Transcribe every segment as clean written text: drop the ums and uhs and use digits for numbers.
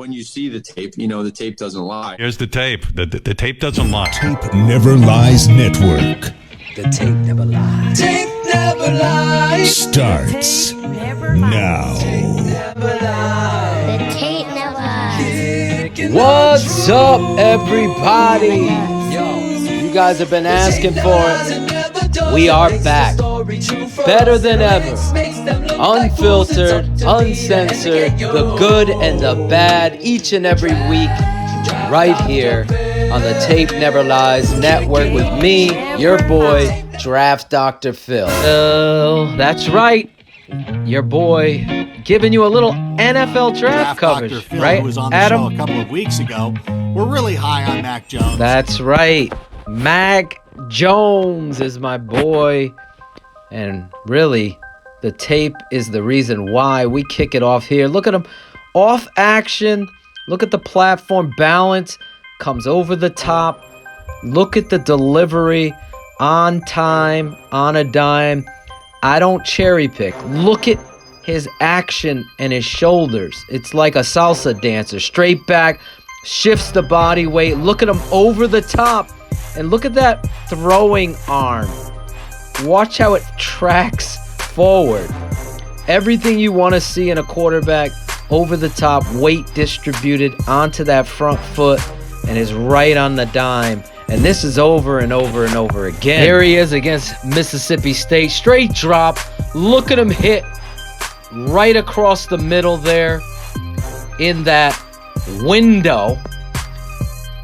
when you see the tape, you know the tape doesn't lie. Here's the tape. The tape doesn't lie. Tape Never Lies Network. The tape never lies. Tape never lies. Starts now. The tape never lies. What's up, everybody? Yo, you guys have been asking for it. We are back. Better than ever. Unfiltered, uncensored, the good and the bad, each and every week, right here on the Tape Never Lies Network with me, your boy, Draft Dr. Phil. That's right. Your boy giving you a little NFL draft coverage, Dr. Phil, right, who was on the Adam? show a couple of weeks ago. We're really high on Mac Jones. That's right. Mac Jones is my boy. And really, the tape is the reason why we kick it off here. Look at him. Off action. Look at the platform balance. Comes over the top. Look at the delivery. On time. On a dime. I don't cherry pick. Look at his action and his shoulders. It's like a salsa dancer. Straight back. Shifts the body weight. Look at him over the top. And look at that throwing arm. Watch how it tracks forward. Everything you want to see in a quarterback, over the top, weight distributed onto that front foot, and is right on the dime. And this is over and over and over again. Here he is against Mississippi State. Straight drop. Look at him hit right across the middle there in that window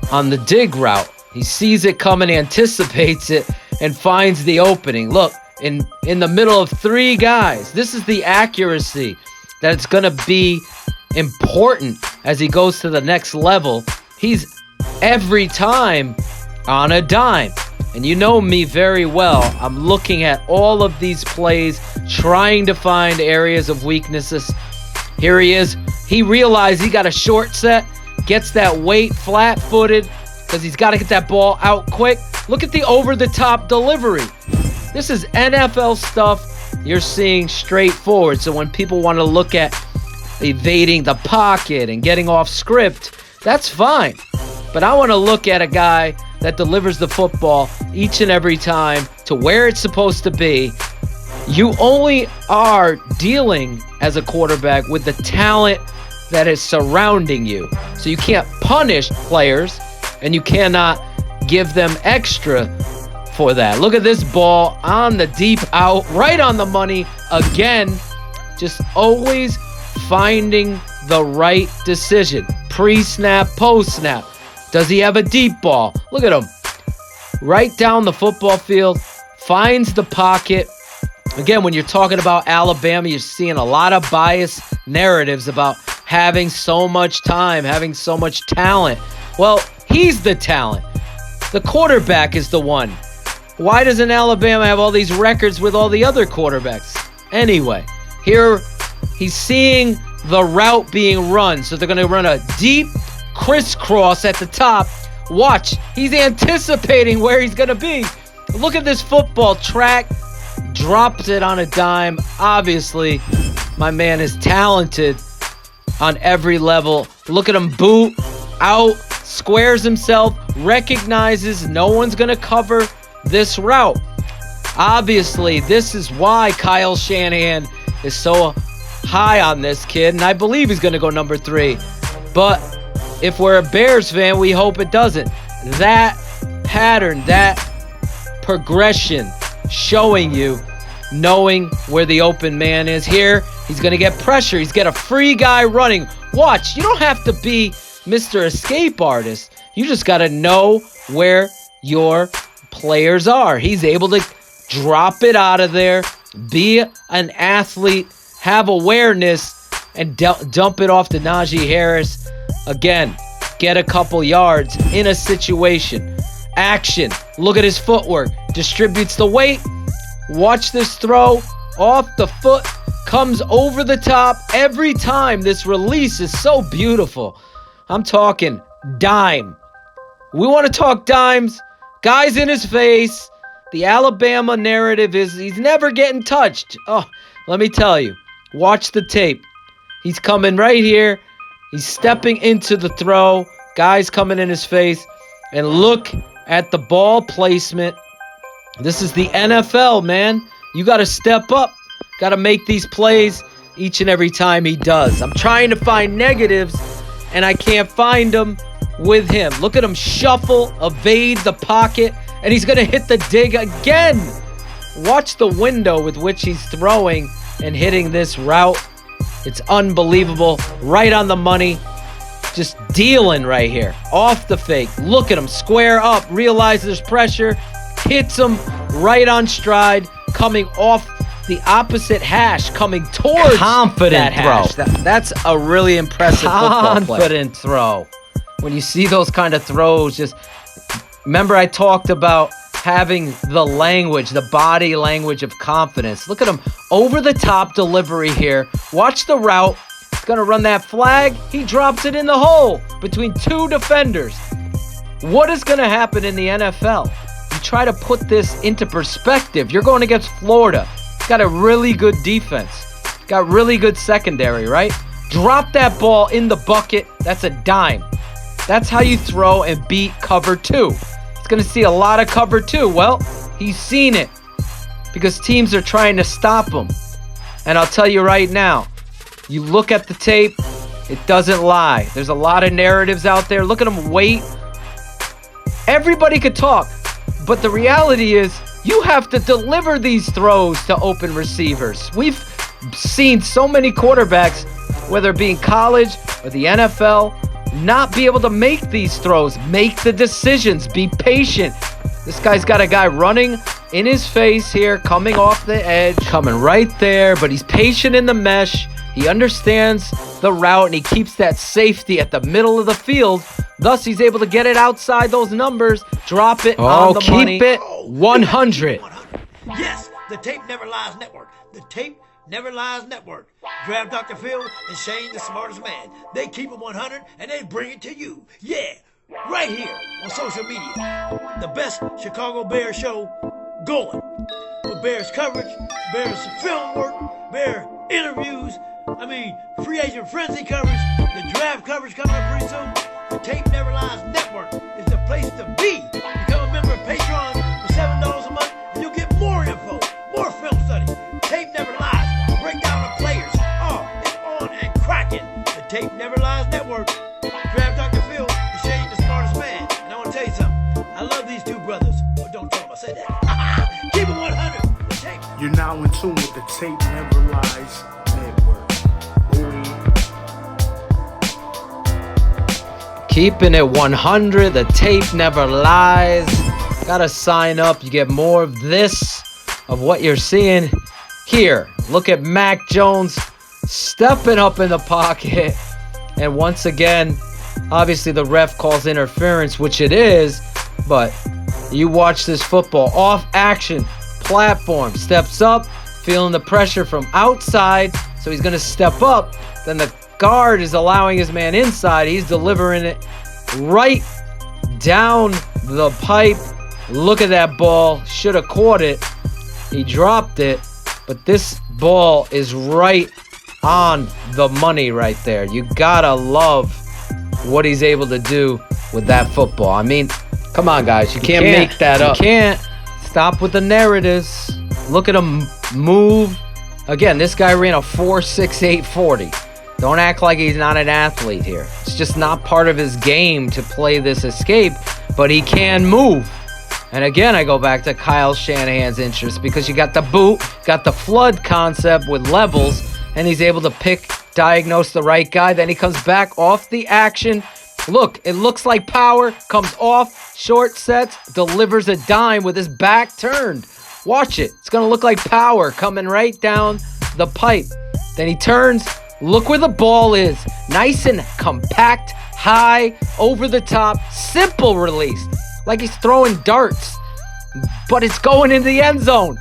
on the dig route. He sees it coming, anticipates it, and finds the opening. Look, in the middle of three guys. This is the accuracy that's going to be important as he goes to the next level. He's every time on a dime. And you know me very well. I'm looking at all of these plays, trying to find areas of weaknesses. Here he is. He realized he got a short set, gets that weight flat-footed, because he's got to get that ball out quick. Look at the over-the-top delivery. This is NFL stuff you're seeing straightforward. So when people want to look at evading the pocket and getting off script, that's fine. But I want to look at a guy that delivers the football each and every time to where it's supposed to be. You only are dealing as a quarterback with the talent that is surrounding you. So you can't punish players, and you cannot give them extra for that. Look at this ball on the deep out, right on the money again. Just always finding the right decision. Pre-snap, post-snap. Does he have a deep ball? Look at him. Right down the football field. Finds the pocket. Again, when you're talking about Alabama, you're seeing a lot of biased narratives about having so much time, having so much talent. Well, he's the talent. The quarterback is the one. Why doesn't Alabama have all these records with all the other quarterbacks? Anyway, here he's seeing the route being run. So they're going to run a deep crisscross at the top. Watch. He's anticipating where he's going to be. Look at this football track. Drops it on a dime. Obviously, my man is talented on every level. Look at him boot out. Squares himself, recognizes no one's going to cover this route. Obviously, this is why Kyle Shanahan is so high on this kid, and I believe he's going to go number 3. But if we're a Bears fan, we hope it doesn't. That pattern, that progression, showing you, knowing where the open man is. Here, he's going to get pressure. He's got a free guy running. Watch, you don't have to be Mr. Escape Artist. You just got to know where your players are. He's able to drop it out of there, be an athlete, have awareness, and dump it off to Najee Harris. Again, get a couple yards in a situation. Action. Look at his footwork. Distributes the weight. Watch this throw. Off the foot. Comes over the top. Every time this release is so beautiful. I'm talking dime. We want to talk dimes. Guys in his face. The Alabama narrative is he's never getting touched. Oh, let me tell you. Watch the tape. He's coming right here. He's stepping into the throw. Guys coming in his face. And look at the ball placement. This is the NFL, man. You got to step up. Got to make these plays each and every time he does. I'm trying to find negatives, and I can't find them with him. Look at him shuffle, evade the pocket, and he's going to hit the dig again. Watch the window with which he's throwing and hitting this route. It's unbelievable. Right on the money. Just dealing right here. Off the fake. Look at him. Square up. Realize there's pressure. Hits him right on stride. Coming off the opposite hash. Coming towards that hash. That's a really impressive football play. Confident throw. When you see those kind of throws, just remember I talked about having the language, the body language of confidence. Look at him. Over the top delivery here. Watch the route. He's going to run that flag. He drops it in the hole between two defenders. What is going to happen in the NFL? You try to put this into perspective. You're going against Florida. Got a really good defense. Got really good secondary, right? Drop that ball in the bucket. That's a dime. That's how you throw and beat cover two. It's going to see a lot of cover two. Well, he's seen it because teams are trying to stop him. And I'll tell you right now, you look at the tape, it doesn't lie. There's a lot of narratives out there. Look at him wait. Everybody could talk, but the reality is you have to deliver these throws to open receivers. We've seen so many quarterbacks, whether it be in college or the NFL, not be able to make these throws, make the decisions, be patient. This guy's got a guy running in his face here, coming off the edge, coming right there, but he's patient in the mesh. He understands the route, and he keeps that safety at the middle of the field. Thus, he's able to get it outside those numbers, drop it on the money. Keep it 100. Yes, the Tape Never Lies Network. The Tape Never Lies Network. Draft Dr. Phil and Shayne, the smartest man. They keep it 100, and they bring it to you. Yeah, right here on social media. The best Chicago Bears show going. With Bears coverage, Bears film work, Bear interviews, free agent frenzy coverage, the draft coverage coming up pretty soon. The Tape Never Lies Network is the place to be. Become a member of Patreon for $7 a month, and you'll get more info, more film studies. Tape Never Lies, breakdown of players. Oh, it's on and cracking. The Tape Never Lies Network. Draft Dr. Phil and Shayne, the smartest man. And I want to tell you something. I love these two brothers, but don't tell them I said that. Keep it 100. The Tape. You're now in tune with the Tape Never Lies Network. Keeping it 100. The tape never lies. Gotta sign up. You get more of this, of what you're seeing here. Look at Mac Jones stepping up in the pocket. And once again, obviously the ref calls interference, which it is. But you watch this football. Off action. Platform. Steps up. Feeling the pressure from outside. So he's going to step up. Then the guard is allowing his man inside. He's delivering it right down the pipe. Look at that ball. Should have caught it. He dropped it. But this ball is right on the money right there. You gotta love what he's able to do with that football. I mean, come on, guys. You can't make that up. You can't. Stop with the narratives. Look at him move. Again, this guy ran a 4.68 40. Don't act like he's not an athlete here. It's just not part of his game to play this escape, but he can move. And again, I go back to Kyle Shanahan's interest because you got the boot, got the flood concept with levels, and he's able to diagnose the right guy. Then he comes back off the action. Look, it looks like power, comes off, short sets, delivers a dime with his back turned. Watch it. It's going to look like power coming right down the pipe. Then he turns. Look where the ball is. Nice and compact, high, over the top, simple release. Like he's throwing darts, but it's going into the end zone.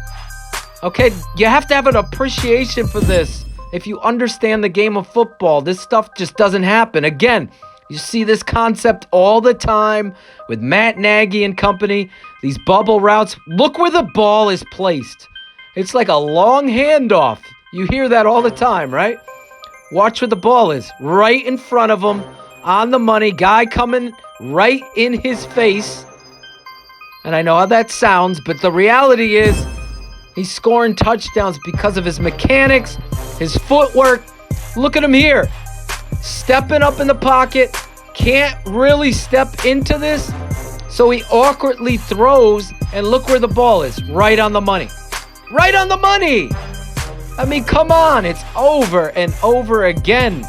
Okay, you have to have an appreciation for this. If you understand the game of football, this stuff just doesn't happen. Again, you see this concept all the time with Matt Nagy and company, these bubble routes. Look where the ball is placed. It's like a long handoff. You hear that all the time, right? Watch where the ball is. Right in front of him, on the money. Guy coming right in his face. And I know how that sounds, but the reality is he's scoring touchdowns because of his mechanics, his footwork. Look at him here. Stepping up in the pocket. Can't really step into this. So he awkwardly throws, and look where the ball is. Right on the money. Right on the money. I mean, come on. It's over and over again.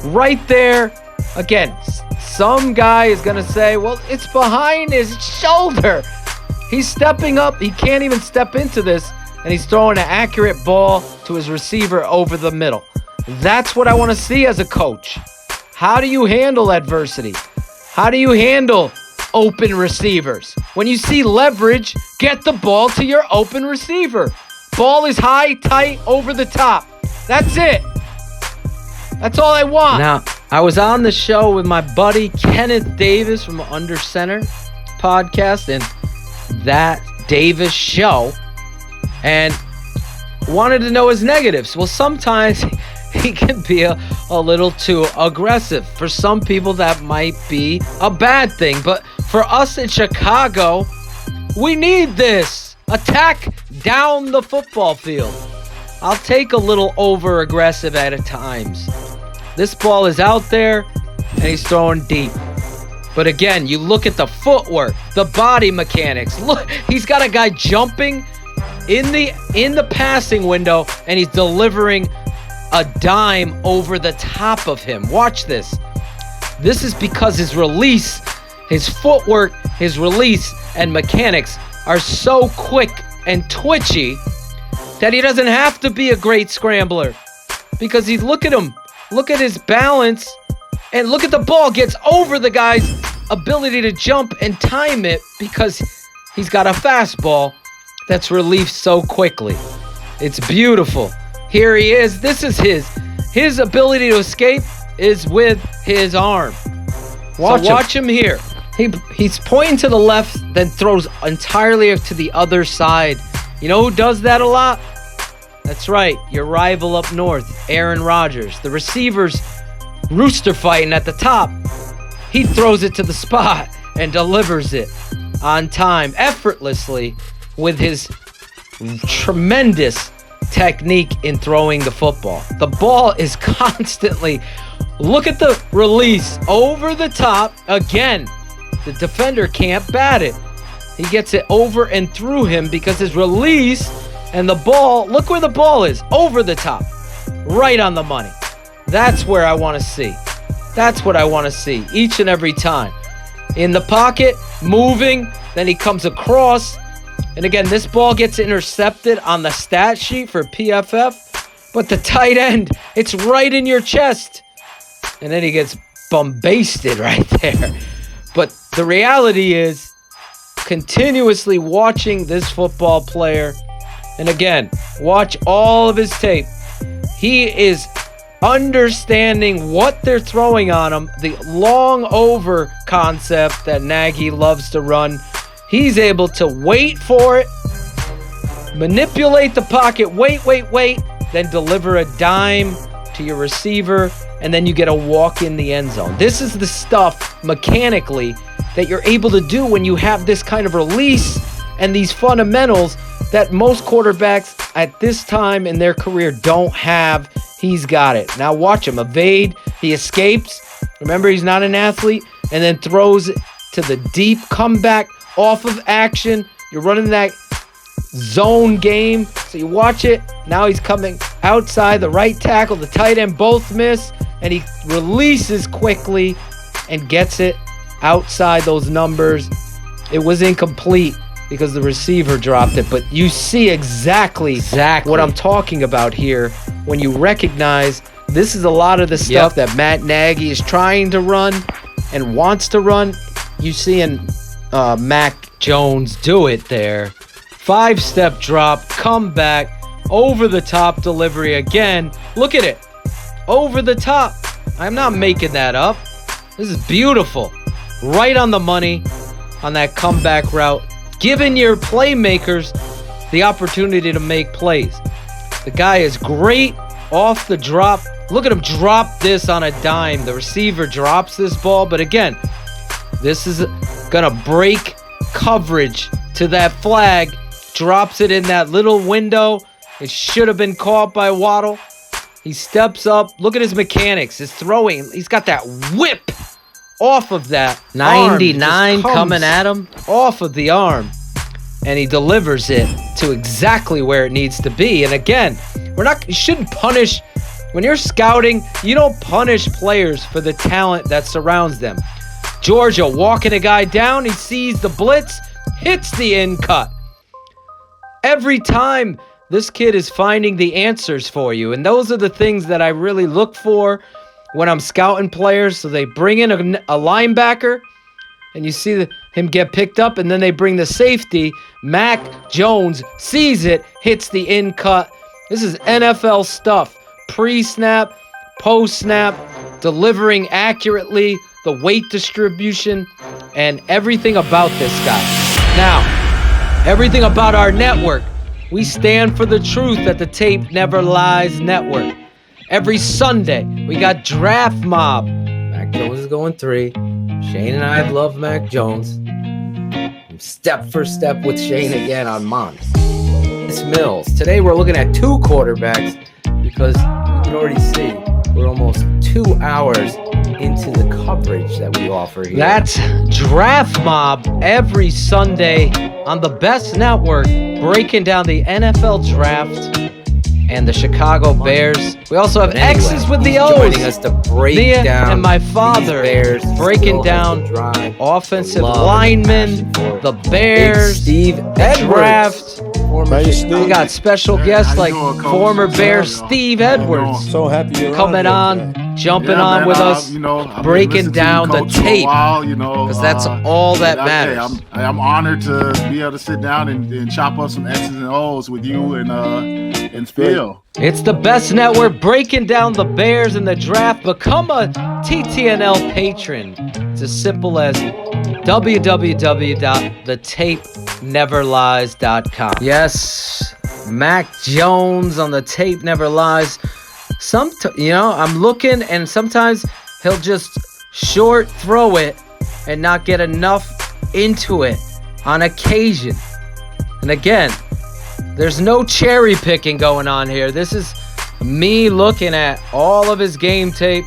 Right there. Again, some guy is going to say, well, it's behind his shoulder. He's stepping up. He can't even step into this, and he's throwing an accurate ball to his receiver over the middle. That's what I want to see as a coach. How do you handle adversity? How do you handle open receivers? When you see leverage, get the ball to your open receiver. Ball is high, tight, over the top. That's it. That's all I want. Now, I was on the show with my buddy Kenneth Davis from Under Center podcast and that Davis show, and wanted to know his negatives. Well, sometimes he can be a little too aggressive. For some people, that might be a bad thing. But for us in Chicago, we need this. Attack down the football field. I'll take a little over-aggressive at times. This ball is out there, and he's throwing deep. But again, you look at the footwork, the body mechanics. Look, he's got a guy jumping in the passing window, and he's delivering a dime over the top of him. Watch this. This is because his release, his footwork, his release, and mechanics are so quick and twitchy that he doesn't have to be a great scrambler. Because look at him. Look at his balance. And look at the ball gets over the guy's ability to jump and time it because he's got a fastball that's released so quickly. It's beautiful. Here he is. This is his ability to escape is with his arm. Watch him here. He's pointing to the left, then throws entirely to the other side. You know who does that a lot? That's right, your rival up north, Aaron Rodgers. The receiver's rooster fighting at the top. He throws it to the spot and delivers it on time, effortlessly, with his tremendous technique in throwing the football. The ball is constantly, look at the release over the top. Again, the defender can't bat it. He gets it over and through him because his release and the ball, look where the ball is, over the top, right on the money. That's where I want to see. That's what I want to see each and every time. In the pocket, moving, then he comes across. And again, this ball gets intercepted on the stat sheet for PFF, but the tight end, it's right in your chest. And then he gets bombasted right there. But the reality is, continuously watching this football player, and again, watch all of his tape. He is understanding what they're throwing on him, the long over concept that Nagy loves to run. He's able to wait for it, manipulate the pocket, wait, then deliver a dime to your receiver, and then you get a walk in the end zone. This is the stuff mechanically that you're able to do when you have this kind of release and these fundamentals that most quarterbacks at this time in their career don't have. He's got it. Now watch him evade. He escapes. Remember, he's not an athlete. And then throws it to the deep comeback off of action. You're running that zone game. So you watch it. Now he's coming outside. The right tackle, the tight end both miss. And he releases quickly and gets it outside those numbers. It was incomplete because the receiver dropped it. But you see exactly what I'm talking about here when you recognize this is a lot of the stuff that Matt Nagy is trying to run and wants to run. You seeing Mac Jones do it there. 5-step drop, come back, over the top delivery again. Look at it. Over the top. I'm not making that up. This is beautiful. Right on the money on that comeback route. Giving your playmakers the opportunity to make plays. The guy is great off the drop. Look at him drop this on a dime. The receiver drops this ball, but again, this is gonna break coverage to that flag. Drops it in that little window. It should have been caught by Waddle. He steps up. Look at his mechanics. His throwing. He's got that whip off of that 99 coming at him off of the arm. And he delivers it to exactly where it needs to be. And again, you shouldn't punish. When you're scouting, you don't punish players for the talent that surrounds them. Georgia walking a guy down. He sees the blitz, hits the in cut. Every time, this kid is finding the answers for you. And those are the things that I really look for when I'm scouting players. So they bring in a linebacker, and you see him get picked up, and then they bring the safety. Mac Jones sees it, hits the in cut. This is NFL stuff. Pre-snap, post-snap, delivering accurately, the weight distribution, and everything about this guy. Now, everything about our network. We stand for the truth at the Tape Never Lies Network. Every Sunday, we got Draft Mob. Mac Jones is going 3. Shayne and I love Mac Jones. Step for step with Shayne again on Mont. It's Mills. Today we're looking at 2 quarterbacks because you can already see we're almost 2 hours into the coverage that we offer here. That's Draft Mob every Sunday on the best network, breaking down the NFL draft and the Chicago Bears. We also have X's with the O's. Joining us to break down and my father Bears breaking down offensive linemen, the Bears, Steve draft. We got special guests like former Bear Steve Edwards. So happy you're coming on, jumping on with us, breaking down the tape, because that's all that matters. I'm honored to be able to sit down and chop up some X's and O's with you and Phil. It's the best network, breaking down the Bears in the draft. Become a TTNL patron. It's as simple as www.thetapeneverlies.com. Yes, Mac Jones on the Tape Never Lies. I'm looking, and sometimes he'll just short throw it and not get enough into it on occasion. And again, there's no cherry picking going on here. This is me looking at all of his game tape,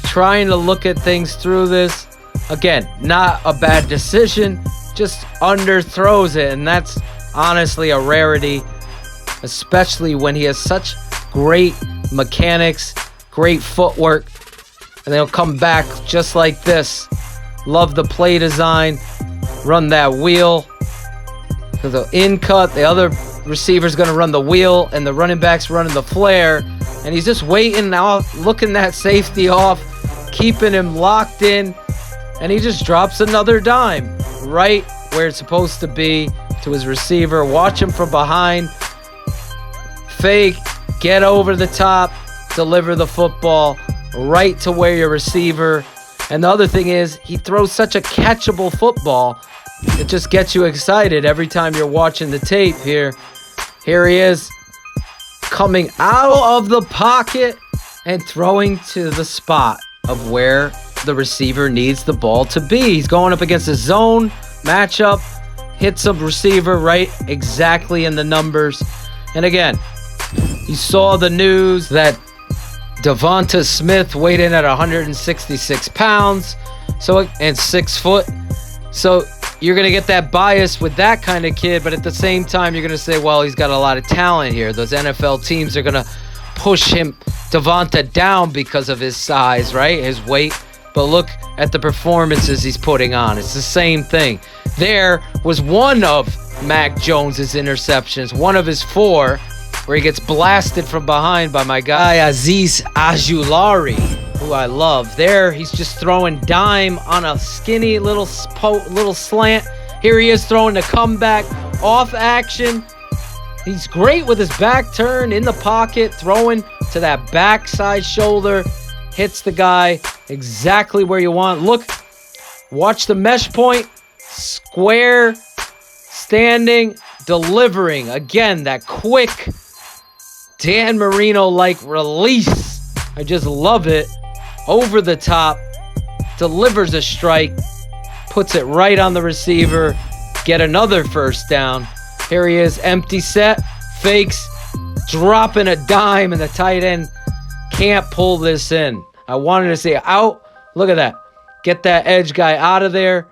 trying to look at things through this. Again, not a bad decision, just underthrows it, and that's honestly a rarity, especially when he has such great mechanics, great footwork, and they'll come back just like this. Love the play design, run that wheel, the in cut, the other receiver's gonna run the wheel, and the running back's running the flare, and he's just waiting now, looking that safety off, keeping him locked in, and he just drops another dime right where it's supposed to be to his receiver. Watch him from behind, fake, get over the top, deliver the football right to where your receiver. And the other thing is, he throws such a catchable football. It just gets you excited every time you're watching the tape here. Here he is, coming out of the pocket and throwing to the spot of where the receiver needs the ball to be. He's going up against a zone matchup, hits a receiver right exactly in the numbers. And again, you saw the news that Devonta Smith weighed in at 166 pounds and 6 foot. So you're going to get that bias with that kind of kid, but at the same time, you're going to say, well, he's got a lot of talent here. Those NFL teams are going to push Devonta down because of his size, right? His weight. But look at the performances he's putting on. It's the same thing. There was one of Mac Jones's interceptions, one of his 4, where he gets blasted from behind by my guy Azeez Ojulari, who I love. There, he's just throwing dime on a skinny little slant. Here he is throwing the comeback off action. He's great with his back turn in the pocket, throwing to that backside shoulder. Hits the guy exactly where you want. Look, watch the mesh point. Square, standing, delivering. Again, that quick Dan Marino-like release. I just love it. Over the top. Delivers a strike. Puts it right on the receiver. Get another first down. Here he is, empty set. Fakes. Dropping a dime, and the tight end can't pull this in. I wanted to say out. Look at that. Get that edge guy out of there.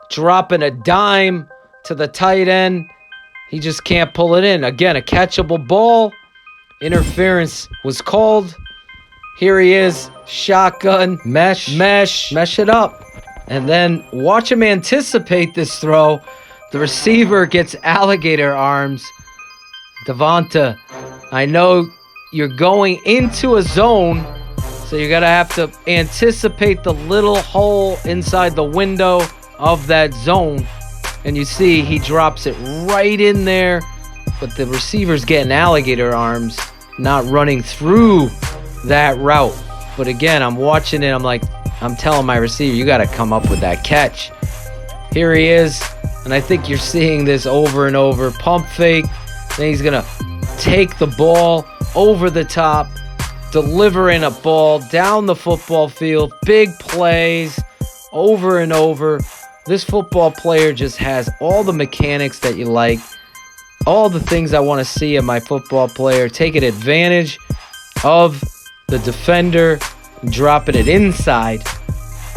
Dropping a dime to the tight end. He just can't pull it in. Again, a catchable ball. Interference was called. Here he is. Shotgun. Mesh it up. And then watch him anticipate this throw. The receiver gets alligator arms. Devonta, I know you're going into a zone, so you're going to have to anticipate the little hole inside the window of that zone. And you see he drops it right in there, but the receiver's getting alligator arms, not running through that route. But again, I'm watching it. I'm telling my receiver, you got to come up with that catch. Here he is, and I think you're seeing this over and over. Pump fake. Then he's going to take the ball over the top, delivering a ball down the football field. Big plays over and over. This football player just has all the mechanics that you like, all the things I want to see in my football player, taking advantage of the defender, dropping it inside,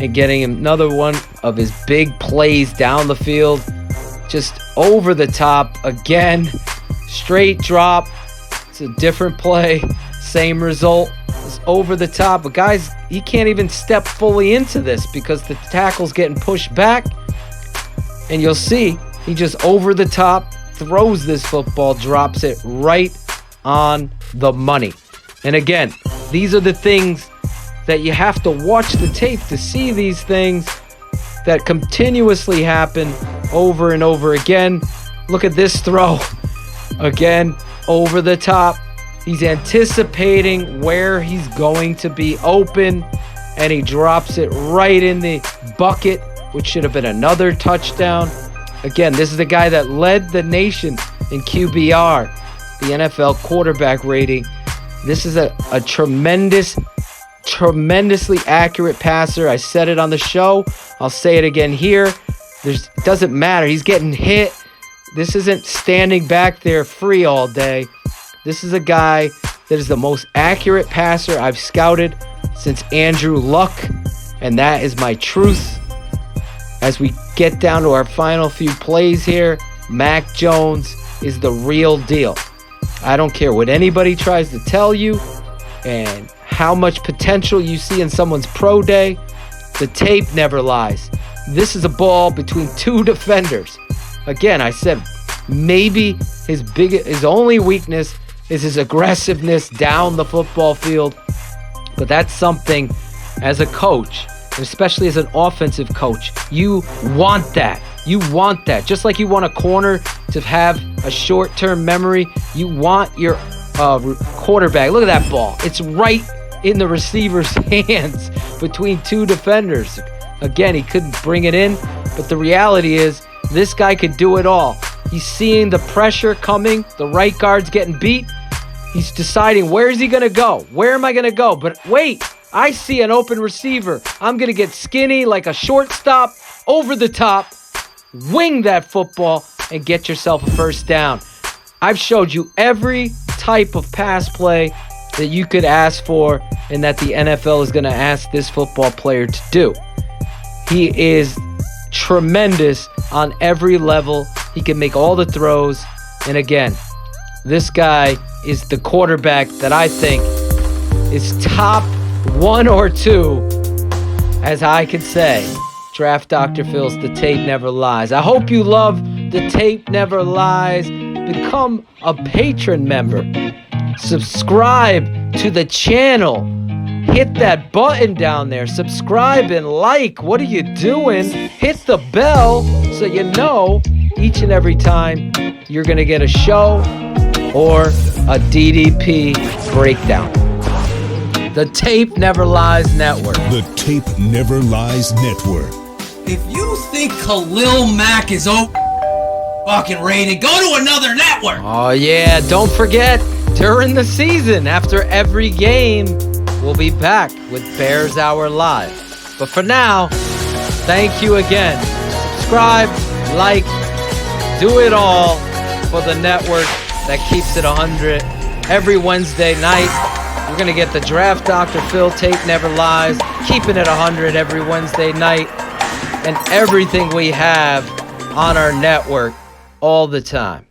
and getting another one of his big plays down the field. Just over the top again. Straight drop. It's a different play. Same result. It's over the top. But guys, he can't even step fully into this because the tackle's getting pushed back. And you'll see he just over the top throws this football, drops it right on the money. And again, these are the things that you have to watch the tape to see these things that continuously happen over and over again. Look at this throw. Again, over the top. He's anticipating where he's going to be open, and he drops it right in the bucket, which should have been another touchdown. Again, this is the guy that led the nation in QBR, the NFL quarterback rating. This is a tremendously accurate passer. I said it on the show. I'll say it again here. It doesn't matter. He's getting hit. This isn't standing back there free all day. This is a guy that is the most accurate passer I've scouted since Andrew Luck, and that is my truth. As we get down to our final few plays here, Mac Jones is the real deal. I don't care what anybody tries to tell you and how much potential you see in someone's pro day. The tape never lies. This is a ball between two defenders. Again, I said maybe his only weakness is his aggressiveness down the football field. But that's something as a coach, and especially as an offensive coach, you want that. You want that. Just like you want a corner to have a short-term memory, you want your quarterback. Look at that ball. It's right in the receiver's hands between two defenders. Again, he couldn't bring it in, but the reality is this guy could do it all. He's seeing the pressure coming. The right guard's getting beat. He's deciding, where is he going to go? Where am I going to go? But wait, I see an open receiver. I'm going to get skinny like a shortstop, over the top, wing that football, and get yourself a first down. I've showed you every type of pass play that you could ask for and that the NFL is going to ask this football player to do. He is tremendous on every level. He can make all the throws. And again, this guy is the quarterback that I think is top 1 or 2, as I could say. Draft Dr. Phil's The Tape Never Lies. I hope you love The Tape Never Lies. Become a patron member. Subscribe to the channel. Hit that button down there. Subscribe and like. What are you doing? Hit the bell so you know each and every time you're going to get a show or a DDP breakdown. The Tape Never Lies Network. The Tape Never Lies Network. If you think Khalil Mack is fucking rated, go to another network. Oh yeah, don't forget during the season. After every game, we'll be back with Bears Hour Live. But for now, thank you again. Subscribe, like, do it all for the network that keeps it 100 every Wednesday night. We're going to get the Draft Dr. Phil Tape Never Lies, keeping it 100 every Wednesday night, and everything we have on our network all the time.